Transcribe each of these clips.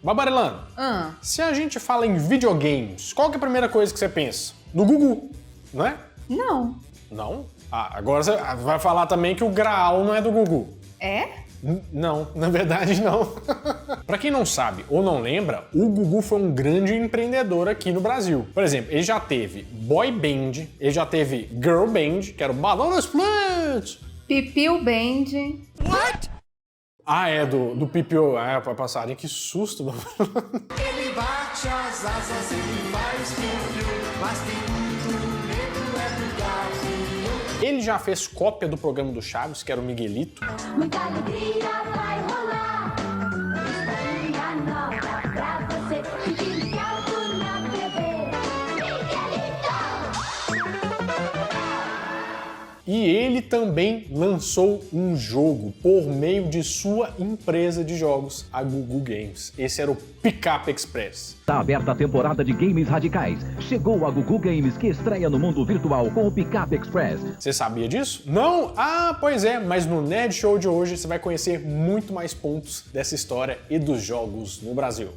Babarilano, se a gente fala em videogames, qual que é a primeira coisa que você pensa? No Gugu, não é? Não. Não? Ah, agora você vai falar também que o Graal não é do Gugu. É? Não, na verdade não. Pra quem não sabe ou não lembra, o Gugu foi um grande empreendedor aqui no Brasil. Por exemplo, ele já teve boy band, ele já teve girl band, que era o Banana Split. Pipiu Band. What? Ah, é do Pipiu. Ah, é, passarinho, que susto. Ele bate as asas e faz tudo, mas tem muito medo é do gato. Ele já fez cópia do programa do Chaves, que era o Miguelito. Muita alegria vai rolar. Historinha nova pra você. Fique ligado na TV. E ele também lançou um jogo por meio de sua empresa de jogos, a Gugu Games. Esse era o Pickup Express. Está aberta a temporada de games radicais. Chegou a Gugu Games, que estreia no mundo virtual com o Pickup Express. Você sabia disso? Não? Ah, pois é, mas no Nerd Show de hoje você vai conhecer muito mais pontos dessa história e dos jogos no Brasil.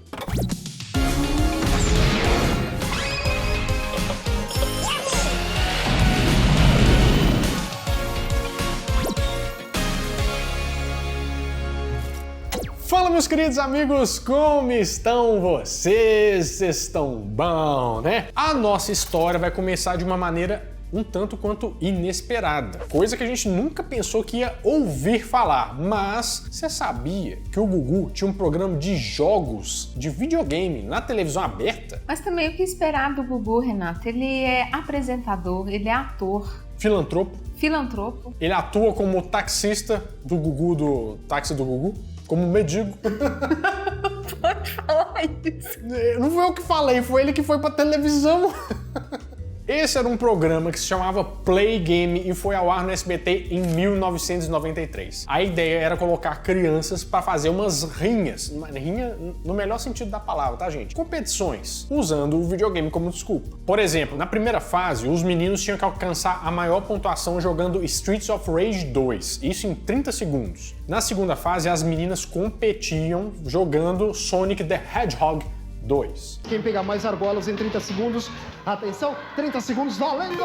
Fala, meus queridos amigos, como estão vocês? Vocês estão bom, né? A nossa história vai começar de uma maneira um tanto quanto inesperada, coisa que a gente nunca pensou que ia ouvir falar, mas você sabia que o Gugu tinha um programa de jogos de videogame na televisão aberta? Mas também o que esperar do Gugu, Renato? Ele é apresentador, ele é ator. Filantropo. Filantropo. Ele atua como taxista do Gugu, do táxi do Gugu. Como mendigo. Pode falar isso. Não foi eu que falei, foi ele que foi pra televisão. Esse era um programa que se chamava Play Game e foi ao ar no SBT em 1993. A ideia era colocar crianças para fazer umas rinhas, rinha no melhor sentido da palavra, tá, gente? Competições, usando o videogame como desculpa. Por exemplo, na primeira fase, os meninos tinham que alcançar a maior pontuação jogando Streets of Rage 2, isso em 30 segundos. Na segunda fase, as meninas competiam jogando Sonic the Hedgehog 2. Quem pegar mais argolas em 30 segundos, atenção, 30 segundos valendo!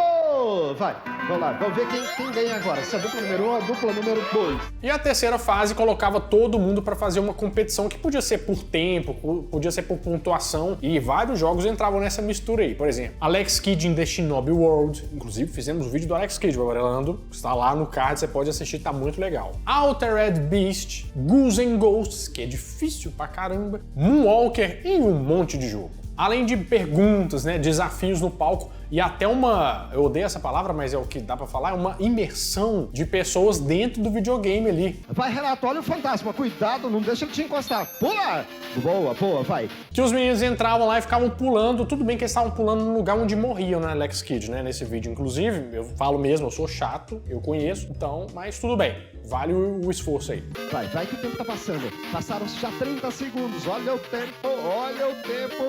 Vai, vamos lá, vamos ver quem ganha agora, se é a dupla número 1 ou a dupla número 2. E a terceira fase colocava todo mundo para fazer uma competição que podia ser por tempo, podia ser por pontuação, e vários jogos entravam nessa mistura aí. Por exemplo, Alex Kidd in the Shinobi World, inclusive fizemos um vídeo do Alex Kidd, Babarilando, está lá no card, você pode assistir, tá muito legal. Altered Beast, Ghouls and Ghosts, que é difícil pra caramba, Moonwalker e um monte de jogo. Além de perguntas, né, desafios no palco e até eu odeio essa palavra, mas é o que dá pra falar, é uma imersão de pessoas dentro do videogame ali. Vai, Renato, olha o fantasma, cuidado, não deixa ele te encostar. Pula! Boa, boa, vai. Que os meninos entravam lá e ficavam pulando, tudo bem que eles estavam pulando no lugar onde morriam, né, Alex Kidd, né, nesse vídeo. Inclusive, eu falo mesmo, eu sou chato, eu conheço, então, mas tudo bem, vale o esforço aí. Vai que o tempo tá passando. Passaram-se já 30 segundos, olha o tempo,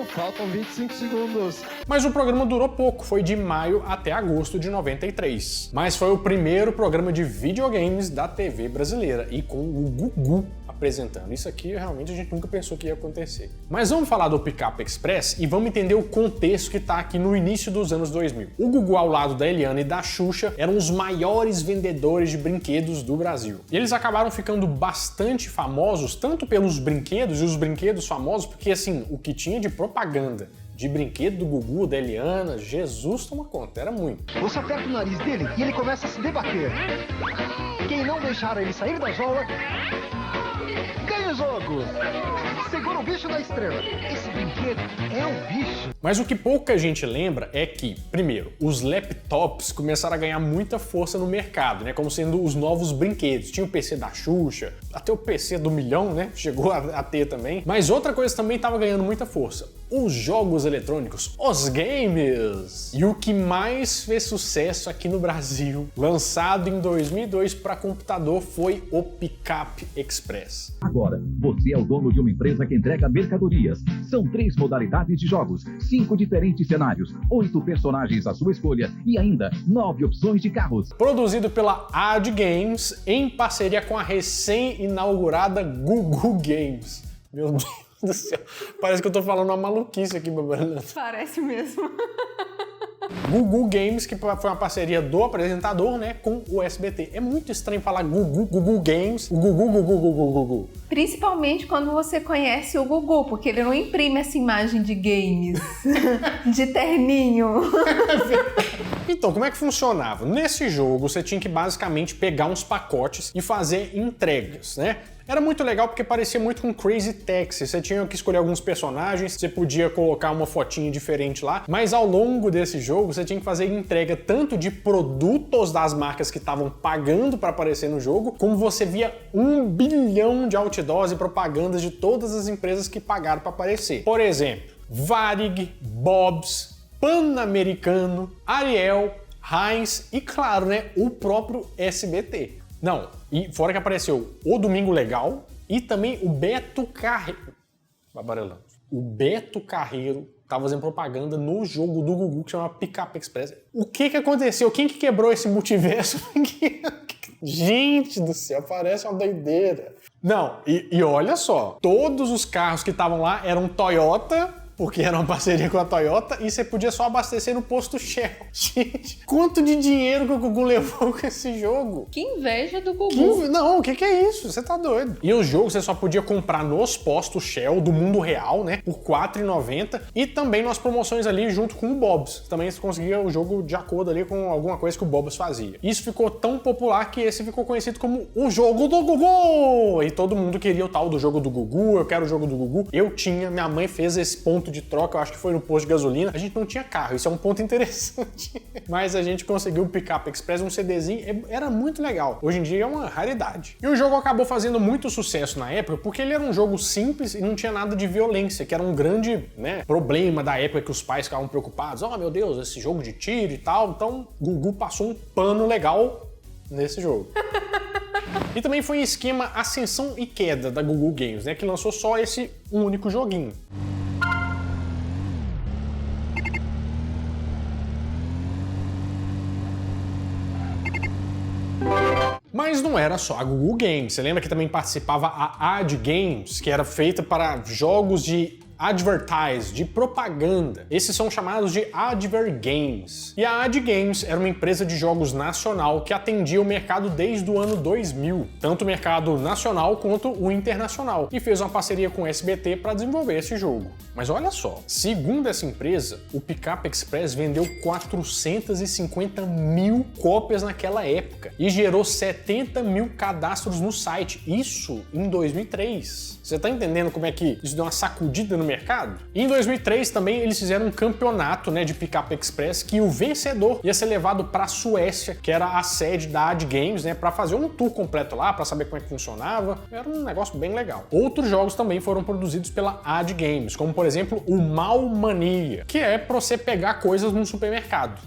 faltam 25 segundos. Mas o programa durou pouco, foi de maio até agosto de 93. Mas foi o primeiro programa de videogames da TV brasileira e com o Gugu apresentando. Isso aqui realmente a gente nunca pensou que ia acontecer. Mas vamos falar do Pickup Express e vamos entender o contexto que tá aqui no início dos anos 2000. O Gugu ao lado da Eliana e da Xuxa eram os maiores vendedores de brinquedos do Brasil. E eles acabaram ficando bastante famosos, tanto pelos brinquedos e os brinquedos famosos, porque assim, o que tinha de propaganda de brinquedo do Gugu, da Eliana, Jesus toma conta, era muito. Você aperta o nariz dele e ele começa a se debater. Quem não deixar ele sair da jaula, ganha o jogo. Segura o bicho da estrela. Esse brinquedo é um bicho. Mas o que pouca gente lembra é que, primeiro, os laptops começaram a ganhar muita força no mercado, né? Como sendo os novos brinquedos. Tinha o PC da Xuxa, até o PC do milhão, né? Chegou a ter também. Mas outra coisa também estava ganhando muita força. Os jogos eletrônicos, os games. E o que mais fez sucesso aqui no Brasil, lançado em 2002 para computador, foi o Pickup Express. Agora, você é o dono de uma empresa que entrega mercadorias. São 3 modalidades de jogos, 5 diferentes cenários, 8 personagens à sua escolha e ainda 9 opções de carros. Produzido pela Ad Games em parceria com a recém-inaugurada Gugu Games. Meu Deus. do céu. Parece que eu tô falando uma maluquice aqui, Babarana. Parece mesmo. Gugu Games, que foi uma parceria do apresentador, né, com o SBT. É muito estranho falar Gugu Games, Gugu. Principalmente quando você conhece o Gugu, porque ele não imprime essa imagem de games, de terninho. Então, como é que funcionava? Nesse jogo, você tinha que basicamente pegar uns pacotes e fazer entregas, né? Era muito legal porque parecia muito com Crazy Taxi. Você tinha que escolher alguns personagens, você podia colocar uma fotinha diferente lá, mas ao longo desse jogo você tinha que fazer entrega tanto de produtos das marcas que estavam pagando para aparecer no jogo, como você via 1 bilhão de outdoors e propagandas de todas as empresas que pagaram para aparecer. Por exemplo, Varig, Bob's, Pan-Americano, Ariel, Heinz e, claro, né, o próprio SBT. Não, e fora que apareceu o Domingo Legal e também o Beto Carreiro. Babarelão. O Beto Carreiro tava fazendo propaganda no jogo do Gugu que chama Pickup Express. O que aconteceu? Quem que quebrou esse multiverso? Gente do céu, parece uma doideira. Não, e olha só, todos os carros que estavam lá eram Toyota, porque era uma parceria com a Toyota, e você podia só abastecer no posto Shell. Gente, quanto de dinheiro que o Gugu levou com esse jogo? Que inveja do Gugu. Não, o que é isso? Você tá doido. E o jogo você só podia comprar nos postos Shell do mundo real, né? Por R$ 4,90. E também nas promoções ali junto com o Bob's. Também você conseguia o jogo de acordo ali com alguma coisa que o Bob's fazia. Isso ficou tão popular que esse ficou conhecido como o jogo do Gugu. E todo mundo queria o tal do jogo do Gugu. Eu quero o jogo do Gugu. Eu tinha, minha mãe fez esse ponto de troca, eu acho que foi no posto de gasolina. A gente não tinha carro, isso é um ponto interessante. Mas a gente conseguiu o Pickup Express, um CDzinho, era muito legal. Hoje em dia é uma raridade. E o jogo acabou fazendo muito sucesso na época porque ele era um jogo simples e não tinha nada de violência, que era um grande, né, problema da época que os pais ficavam preocupados. Oh, meu Deus, esse jogo de tiro e tal. Então, Gugu passou um pano legal nesse jogo. E também foi em esquema ascensão e queda da Gugu Games, né, que lançou só esse único joguinho. Mas não era só a Gugu Games. Você lembra que também participava a Ad Games, que era feita para jogos de advertise, de propaganda. Esses são chamados de Adver Games. E a Ad Games era uma empresa de jogos nacional que atendia o mercado desde o ano 2000, tanto o mercado nacional quanto o internacional, e fez uma parceria com o SBT para desenvolver esse jogo. Mas olha só, segundo essa empresa, o Pickup Express vendeu 450 mil cópias naquela época e gerou 70 mil cadastros no site, isso em 2003. Você tá entendendo como é que isso deu uma sacudida no mercado? E em 2003 também eles fizeram um campeonato, né, de Pickup Express, que o vencedor ia ser levado para a Suécia, que era a sede da Ad Games, né, para fazer um tour completo lá, para saber como é que funcionava. Era um negócio bem legal. Outros jogos também foram produzidos pela Ad Games, como por exemplo o Mal Mania, que é para você pegar coisas num supermercado.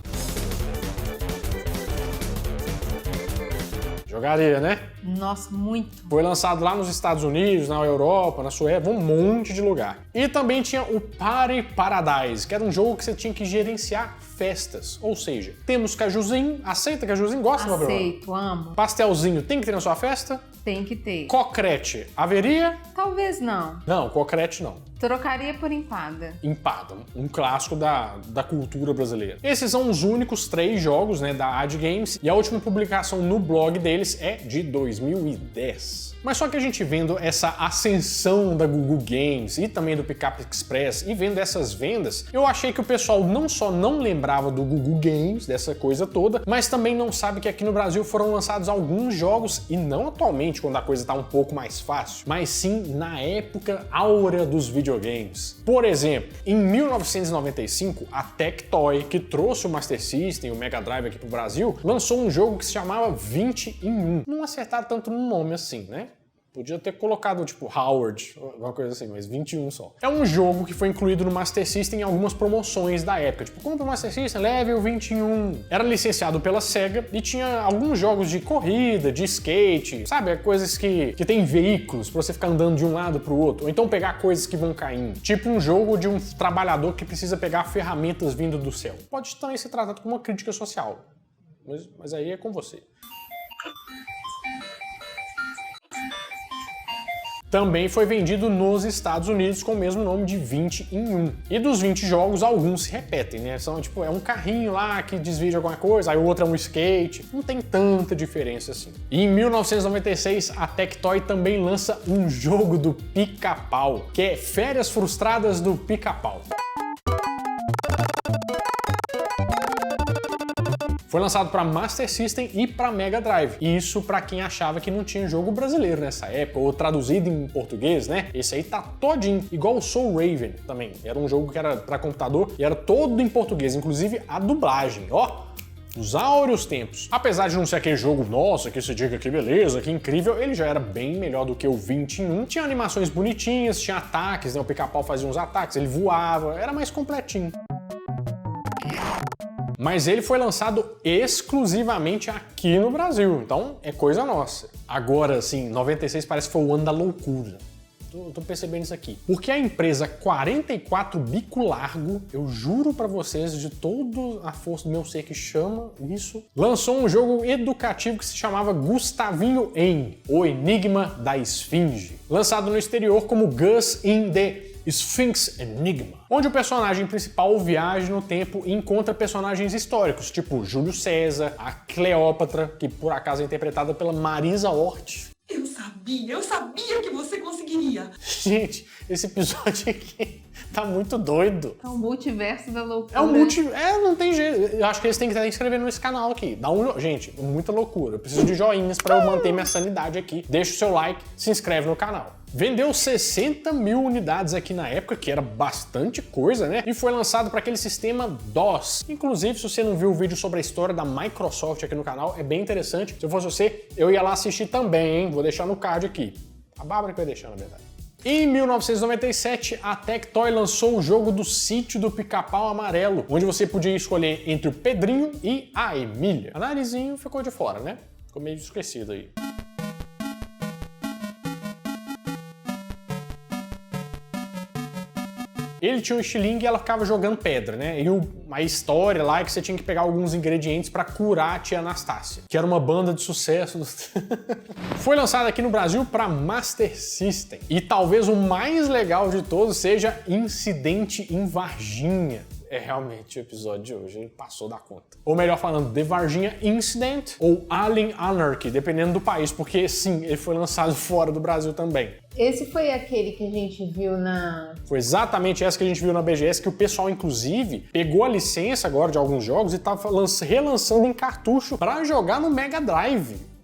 Jogaria, né? Nossa, muito. Foi lançado lá nos Estados Unidos, na Europa, na Suécia, um monte de lugar. E também tinha o Party Paradise, que era um jogo que você tinha que gerenciar festas. Ou seja, temos cajuzinho, aceita cajuzinho? Gosta, meu problema? Aceito, amo. Pastelzinho tem que ter na sua festa? Tem que ter. Cocrete, haveria? Talvez não. Não, cocrete não. Trocaria por empada. Empada, um clássico da cultura brasileira. Esses são os únicos 3 jogos, né, da Ad Games, e a última publicação no blog deles é de 2010. Mas só que a gente vendo essa ascensão da Gugu Games e também do Pickup Express e vendo essas vendas, eu achei que o pessoal não só não lembrava do Gugu Games, dessa coisa toda, mas também não sabe que aqui no Brasil foram lançados alguns jogos, e não atualmente, quando a coisa tá um pouco mais fácil, mas sim na época áurea dos videogames. Por exemplo, em 1995, a Tectoy, que trouxe o Master System e o Mega Drive aqui pro Brasil, lançou um jogo que se chamava 20 em 1. Não acertaram tanto no nome assim, né? Podia ter colocado, tipo, Howard, alguma coisa assim, mas 21 só. É um jogo que foi incluído no Master System em algumas promoções da época. Tipo, compra o Master System, level 21. Era licenciado pela Sega e tinha alguns jogos de corrida, de skate, sabe? Coisas que tem veículos pra você ficar andando de um lado pro outro. Ou então pegar coisas que vão caindo. Tipo um jogo de um trabalhador que precisa pegar ferramentas vindo do céu. Pode também ser tratado como uma crítica social. Mas aí é com você. Também foi vendido nos Estados Unidos com o mesmo nome de 20 em 1. E dos 20 jogos, alguns se repetem, né? São tipo, é um carrinho lá que desvia de alguma coisa, aí o outro é um skate. Não tem tanta diferença assim. E em 1996, a Tectoy também lança um jogo do Pica-Pau, que é Férias Frustradas do Pica-Pau. Foi lançado para Master System e para Mega Drive. E isso para quem achava que não tinha jogo brasileiro nessa época, ou traduzido em português, né? Esse aí tá todinho, igual o Soul Raven também. Era um jogo que era para computador e era todo em português, inclusive a dublagem, ó. Os áureos tempos. Apesar de não ser aquele jogo, nossa, que você diga que beleza, que incrível, ele já era bem melhor do que o 20 em 1. Tinha animações bonitinhas, tinha ataques, né? O Pica-Pau fazia uns ataques, ele voava, era mais completinho. Mas ele foi lançado exclusivamente aqui no Brasil, então é coisa nossa. Agora, assim, 96 parece que foi o ano da loucura. Tô percebendo isso aqui. Porque a empresa 44 Bico Largo, eu juro pra vocês, de toda a força do meu ser que chama isso, lançou um jogo educativo que se chamava Gustavinho em O Enigma da Esfinge. Lançado no exterior como Gus in the Sphinx Enigma, onde o personagem principal viaja no tempo e encontra personagens históricos, tipo Júlio César, a Cleópatra, que por acaso é interpretada pela Marisa Hort. Eu sabia que você conseguiria. Gente, esse episódio aqui tá muito doido. É o multiverso da loucura. Não tem jeito. Eu acho que eles têm que estar inscrevendo nesse canal aqui. Gente, muita loucura. Eu preciso de joinhas pra eu manter minha sanidade aqui. Deixa o seu like, se inscreve no canal. Vendeu 60 mil unidades aqui na época, que era bastante coisa, né? E foi lançado para aquele sistema DOS. Inclusive, se você não viu o vídeo sobre a história da Microsoft aqui no canal, é bem interessante. Se eu fosse você, eu ia lá assistir também, hein? Vou deixar no card aqui. A Bárbara que vai deixar, na verdade. Em 1997, a Tectoy lançou o jogo do Sítio do Pica-Pau Amarelo, onde você podia escolher entre o Pedrinho e a Emília. A Narizinho ficou de fora, né? Ficou meio esquecido aí. Ele tinha um estilingue e ela ficava jogando pedra, né? E a história lá é que você tinha que pegar alguns ingredientes pra curar a tia Anastácia, que era uma banda de sucesso. Foi lançado aqui no Brasil pra Master System. E talvez o mais legal de todos seja Incidente em Varginha. É realmente o episódio de hoje, ele passou da conta. Ou melhor falando, The Varginha Incident ou Alien Anarchy, dependendo do país, porque sim, ele foi lançado fora do Brasil também. Esse foi aquele que a gente viu na... Foi exatamente essa que a gente viu na BGS, que o pessoal, inclusive, pegou a licença agora de alguns jogos e tá relançando em cartucho pra jogar no Mega Drive.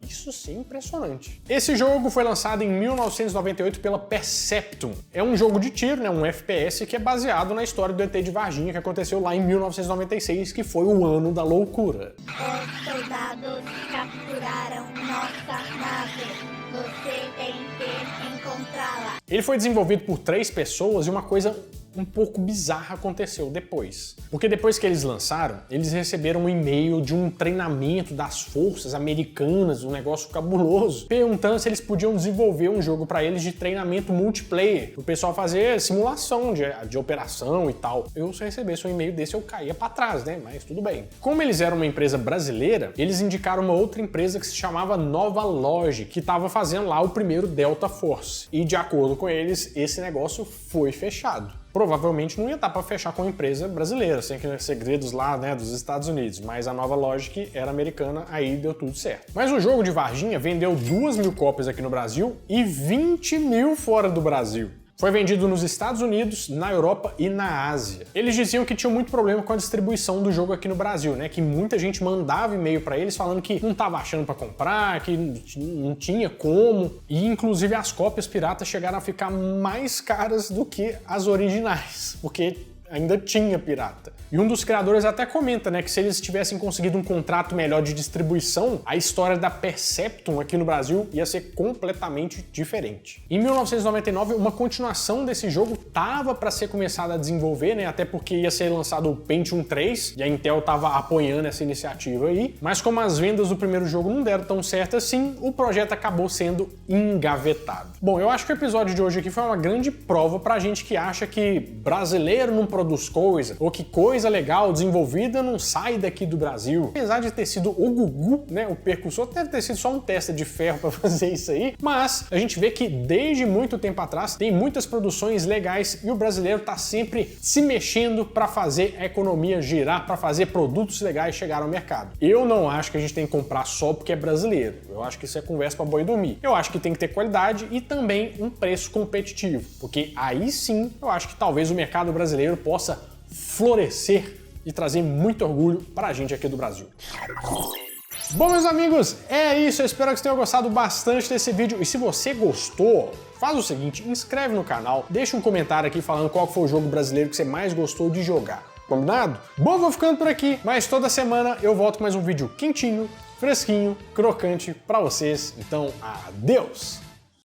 Isso sim, impressionante. Esse jogo foi lançado em 1998 pela Perceptum. É um jogo de tiro, né, um FPS, que é baseado na história do ET de Varginha, que aconteceu lá em 1996, que foi o ano da loucura. Os soldados capturaram nossa nave. Você tem que encontrá-la. Ele foi desenvolvido por 3 pessoas e uma coisa um pouco bizarra aconteceu depois. Porque depois que eles lançaram, eles receberam um e-mail de um treinamento das forças americanas, um negócio cabuloso, perguntando se eles podiam desenvolver um jogo para eles de treinamento multiplayer, o pessoal fazer simulação de operação e tal. Eu, se eu recebesse um e-mail desse, eu caía para trás, né? Mas tudo bem. Como eles eram uma empresa brasileira, eles indicaram uma outra empresa que se chamava Nova Logic, que estava fazendo lá o primeiro Delta Force. E de acordo com eles, esse negócio foi fechado. Provavelmente não ia dar para fechar com uma empresa brasileira, sem segredos lá, né, dos Estados Unidos, mas a Nova Logic era americana, aí deu tudo certo. Mas o jogo de Varginha vendeu 2.000 cópias aqui no Brasil e 20.000 fora do Brasil. Foi vendido nos Estados Unidos, na Europa e na Ásia. Eles diziam que tinham muito problema com a distribuição do jogo aqui no Brasil, né? Que muita gente mandava e-mail pra eles falando que não tava achando pra comprar, que não tinha como. E inclusive as cópias piratas chegaram a ficar mais caras do que as originais, porque ainda tinha pirata. E um dos criadores até comenta, né, que se eles tivessem conseguido um contrato melhor de distribuição, a história da Perceptum aqui no Brasil ia ser completamente diferente. Em 1999, uma continuação desse jogo tava para ser começada a desenvolver, né, até porque ia ser lançado o Pentium 3, e a Intel tava apoiando essa iniciativa aí, mas como as vendas do primeiro jogo não deram tão certo assim, o projeto acabou sendo engavetado. Bom, eu acho que o episódio de hoje aqui foi uma grande prova pra gente que acha que brasileiro não produz produz coisa, ou que coisa legal desenvolvida não sai daqui do Brasil. Apesar de ter sido o Gugu, né, o percussor, deve ter sido só um testa de ferro para fazer isso aí, mas a gente vê que desde muito tempo atrás tem muitas produções legais e o brasileiro tá sempre se mexendo para fazer a economia girar, para fazer produtos legais chegar ao mercado. Eu não acho que a gente tem que comprar só porque é brasileiro. Eu acho que isso é conversa para boi dormir. Eu acho que tem que ter qualidade e também um preço competitivo, porque aí sim eu acho que talvez o mercado brasileiro possa florescer e trazer muito orgulho para a gente aqui do Brasil. Bom, meus amigos, é isso. Eu espero que vocês tenham gostado bastante desse vídeo. E se você gostou, faz o seguinte, inscreve no canal, deixa um comentário aqui falando qual foi o jogo brasileiro que você mais gostou de jogar. Combinado? Bom, vou ficando por aqui, mas toda semana eu volto com mais um vídeo quentinho, fresquinho, crocante pra vocês. Então, adeus!